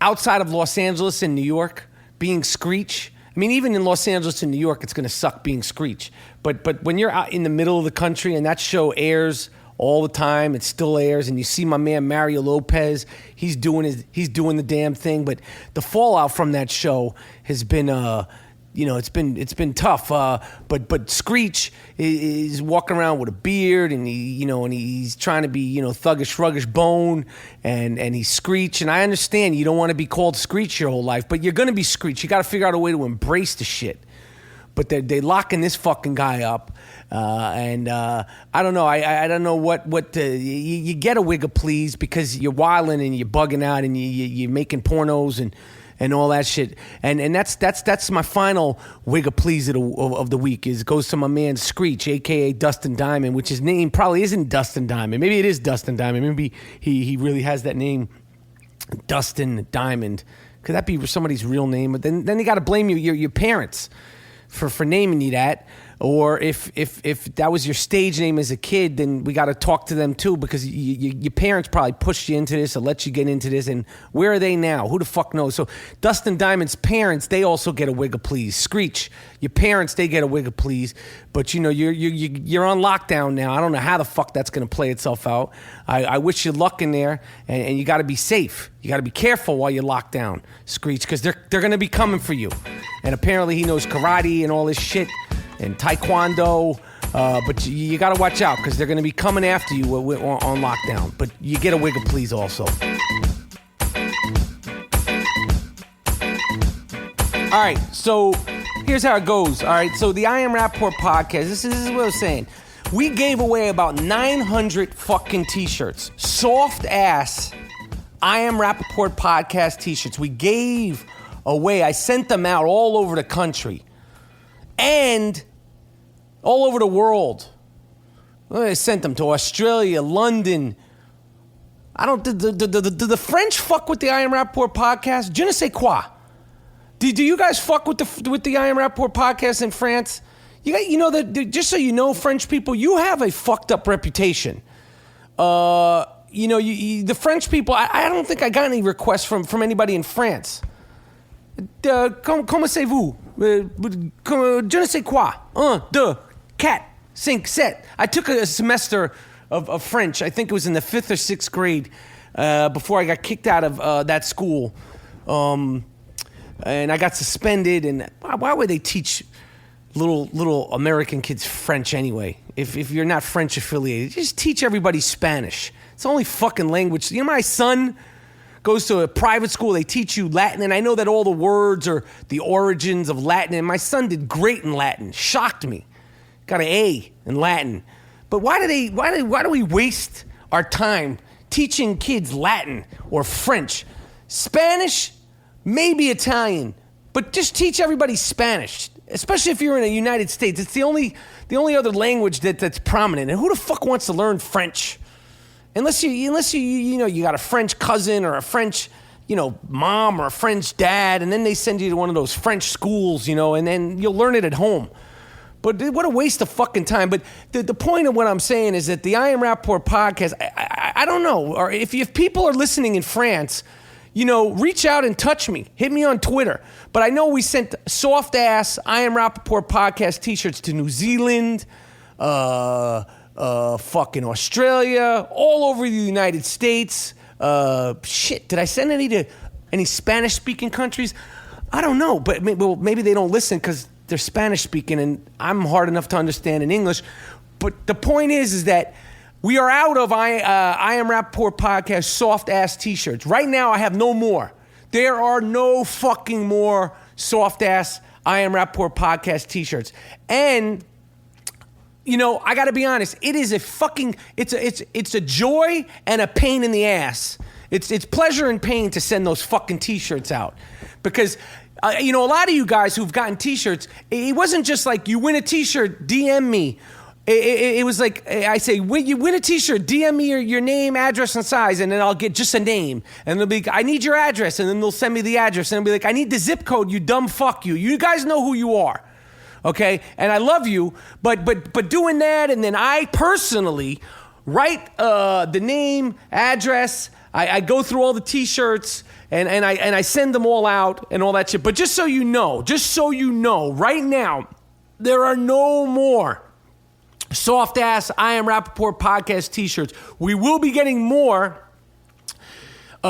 outside of Los Angeles and New York, being Screech. I mean, even in Los Angeles and New York, it's going to suck being Screech. But when you're out in the middle of the country and that show airs all the time, it still airs, and you see my man Mario Lopez, he's doing the damn thing. But the fallout from that show has been it's been tough. But Screech is walking around with a beard, and he's trying to be thuggish, ruggish bone, and he's Screech. And I understand you don't want to be called Screech your whole life, but you're gonna be Screech. You got to figure out a way to embrace the shit. But they locking this fucking guy up, and I don't know. I don't know what you get a Wigga Please because you're wilding and you're bugging out and you're making pornos and all that shit. And that's my final Wigga Please of the week. Goes to my man Screech, a.k.a. Dustin Diamond, which his name probably isn't Dustin Diamond. Maybe it is Dustin Diamond. Maybe he really has that name, Dustin Diamond. Could that be somebody's real name? But then you got to blame your parents for naming you that. Or if that was your stage name as a kid, then we got to talk to them too because your parents probably pushed you into this or let you get into this. And where are they now? Who the fuck knows? So Dustin Diamond's parents, they also get a Wigga Please. Screech, your parents, they get a Wigga Please. But you're on lockdown now. I don't know how the fuck that's going to play itself out. I wish you luck in there, and you got to be safe. You got to be careful while you're locked down, Screech, because they're going to be coming for you. And apparently he knows karate and all this shit. And taekwondo, but you got to watch out because they're going to be coming after you on lockdown. But you get a Wigga Please also. All right, so here's how it goes. All right, so the I Am Rapaport podcast, this is what I was saying. We gave away about 900 fucking t-shirts. Soft ass I Am Rapaport podcast t-shirts. We gave away. I sent them out all over the country. And all over the world. I sent them to Australia, London. Do the French fuck with the I Am Rapaport podcast? Je ne sais quoi. Do you guys fuck with the I Am Rapaport podcast in France? Just so you know, French people, you have a fucked up reputation. The French people, I don't think I got any requests from anybody in France. Comment c'est-vous? Je ne sais quoi. 1, 2, 4, 5, 7. I took a semester of French. I think it was in the 5th or 6th grade before I got kicked out of that school. And I got suspended. And why would they teach little American kids French anyway? If you're not French affiliated, just teach everybody Spanish. It's the only fucking language. My son goes to a private school, they teach you Latin, and I know that all the words are the origins of Latin, and my son did great in Latin, shocked me. Got an A in Latin. But why do we waste our time teaching kids Latin or French? Spanish, maybe Italian, but just teach everybody Spanish, especially if you're in the United States. It's the only other language that's prominent, and who the fuck wants to learn French? Unless you got a French cousin or a French, mom or a French dad, and then they send you to one of those French schools, and then you'll learn it at home. But what a waste of fucking time. But the point of what I'm saying is that the I Am Rapaport podcast, I don't know, or if people are listening in France, reach out and touch me. Hit me on Twitter. But I know we sent soft ass I Am Rapaport podcast t-shirts to New Zealand, fucking Australia, all over the United States. Did I send any to any Spanish-speaking countries? I don't know, but maybe they don't listen because they're Spanish speaking and I'm hard enough to understand in English. But the point is that we are out of I Am Rapaport podcast soft ass t-shirts. Right now I have no more. There are no fucking more soft ass I Am Rapaport podcast t-shirts. And you know, I got to be honest, it is a fucking it's a joy and a pain in the ass. It's pleasure and pain to send those fucking t-shirts out. Because you know, a lot of you guys who've gotten t-shirts, it wasn't just like you win a t-shirt, DM me. It was like, I say, when you win a t-shirt, DM me your name, address, and size, and then I'll get just a name. And they'll be like, I need your address, and then they'll send me the address. And they'll be like, I need the zip code, you dumb fuck you. You guys know who you are, okay? And I love you, but doing that, and then I personally write the name, address, I go through all the t-shirts, and I send them all out, and all that shit. But just so you know, right now, there are no more soft ass I Am Rapaport podcast t-shirts. We will be getting more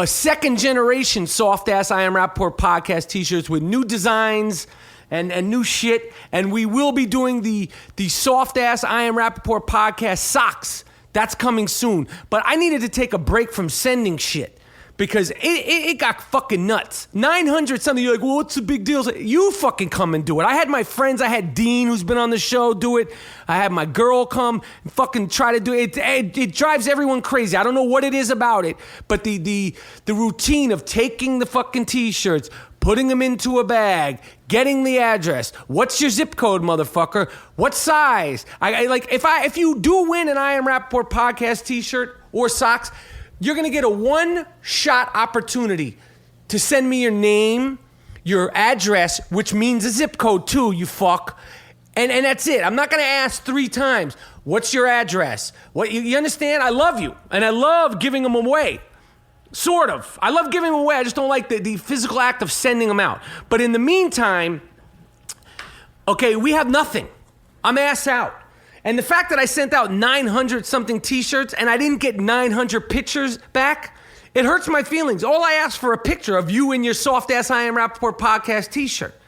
second generation soft ass I Am Rapaport podcast t-shirts with new designs and new shit. And we will be doing the soft ass I Am Rapaport podcast socks. That's coming soon. But I needed to take a break from sending shit because it got fucking nuts. 900 something. You're like, well, what's the big deal? You fucking come and do it. I had my friends. I had Dean, who's been on the show, do it. I had my girl come and fucking try to do it. It drives everyone crazy. I don't know what it is about it, but the routine of taking the fucking t-shirts, putting them into a bag, getting the address. What's your zip code, motherfucker? What size? I like if you do win an I Am Rapaport podcast t-shirt or socks, you're going to get a one-shot opportunity to send me your name, your address, which means a zip code too, you fuck. And that's it. I'm not going to ask 3 times. What's your address? What you understand? I love you, and I love giving them away. Sort of. I love giving them away. I just don't like the physical act of sending them out. But in the meantime, okay, we have nothing. I'm ass out. And the fact that I sent out 900 something t-shirts and I didn't get 900 pictures back, it hurts my feelings. All I asked for a picture of you in your soft ass I Am Rapaport podcast t-shirt.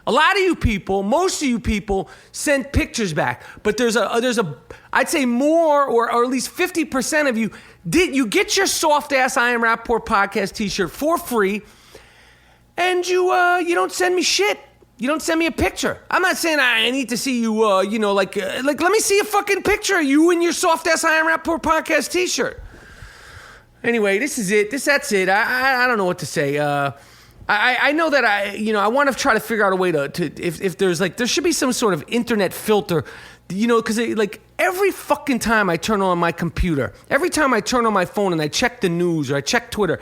A lot of you people, most of you people sent pictures back, but there's a I'd say more or at least 50% of you you get your soft ass I Am Rapaport podcast t-shirt for free, and you don't send me shit. You don't send me a picture. I'm not saying I need to see you, like let me see a fucking picture of you in your soft ass I Am Rapaport podcast t-shirt. Anyway, this is it. That's it. I don't know what to say. I know that I want to try to figure out a way to if there's there should be some sort of internet filter, because every fucking time I turn on my computer, every time I turn on my phone and I check the news or I check Twitter,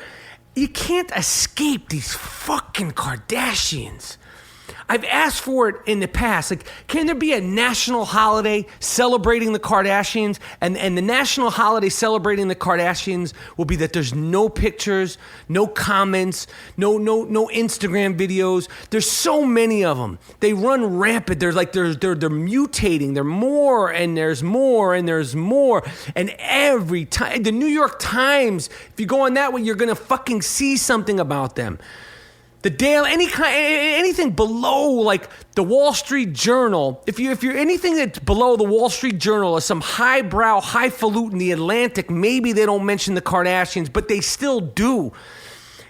you can't escape these fucking Kardashians. I've asked for it in the past. Can there be a national holiday celebrating the Kardashians? And the national holiday celebrating the Kardashians will be that there's no pictures, no comments, no Instagram videos. There's so many of them. They run rampant. They're mutating. They're more and there's more and there's more. And every time, the New York Times, if you go on that way, you're gonna fucking see something about them. The Daily, anything below the Wall Street Journal, if you're anything that's below the Wall Street Journal or some highbrow, highfalutin, the Atlantic, maybe they don't mention the Kardashians, but they still do.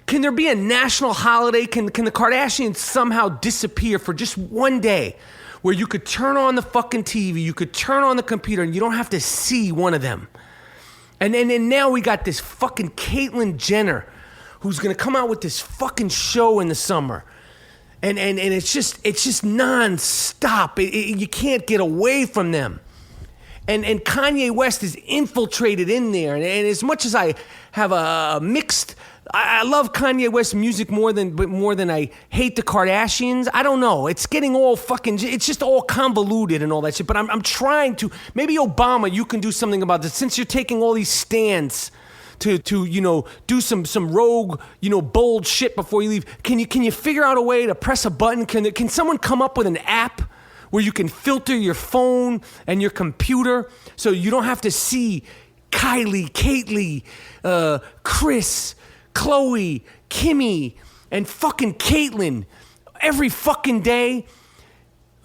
Can there be a national holiday? Can the Kardashians somehow disappear for just one day where you could turn on the fucking TV, you could turn on the computer, and you don't have to see one of them? And now we got this fucking Caitlyn Jenner who's gonna come out with this fucking show in the summer, and it's just non-stop. You can't get away from them, and Kanye West is infiltrated in there. And as much as I have a mixed, I love Kanye West's music more than I hate the Kardashians. I don't know. It's getting all fucking. It's just all convoluted and all that shit. But I'm trying to. Maybe Obama, you can do something about this since you're taking all these stands to do some rogue, bold shit before you leave. Can you figure out a way to press a button? Can someone come up with an app where you can filter your phone and your computer so you don't have to see Kylie, Kris, Khloe, Kimmy, and fucking Caitlyn every fucking day.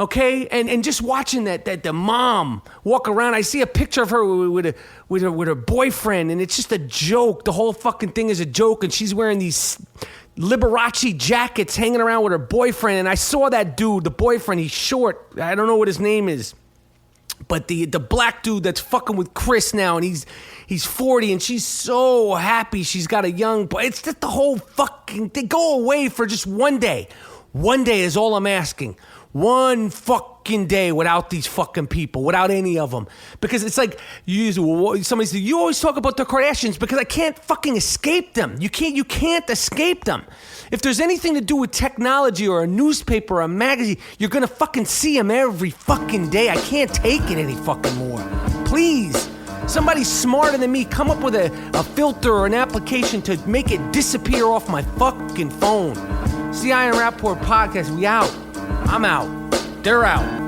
Okay, and just watching that the mom walk around, I see a picture of her with her boyfriend, and it's just a joke. The whole fucking thing is a joke, and she's wearing these Liberace jackets, hanging around with her boyfriend. And I saw that dude, the boyfriend. He's short. I don't know what his name is, but the black dude that's fucking with Chris now, and he's 40, and she's so happy she's got a young boy. It's just the whole fucking thing. Go away for just one day. One day is all I'm asking. One fucking day without these fucking people, without any of them. Because it's like, somebody said, you always talk about the Kardashians because I can't fucking escape them. You can't escape them. If there's anything to do with technology or a newspaper or a magazine, you're gonna fucking see them every fucking day. I can't take it any fucking more. Please, somebody smarter than me, come up with a filter or an application to make it disappear off my fucking phone. It's the Rapaport podcast. We out. I'm out. They're out.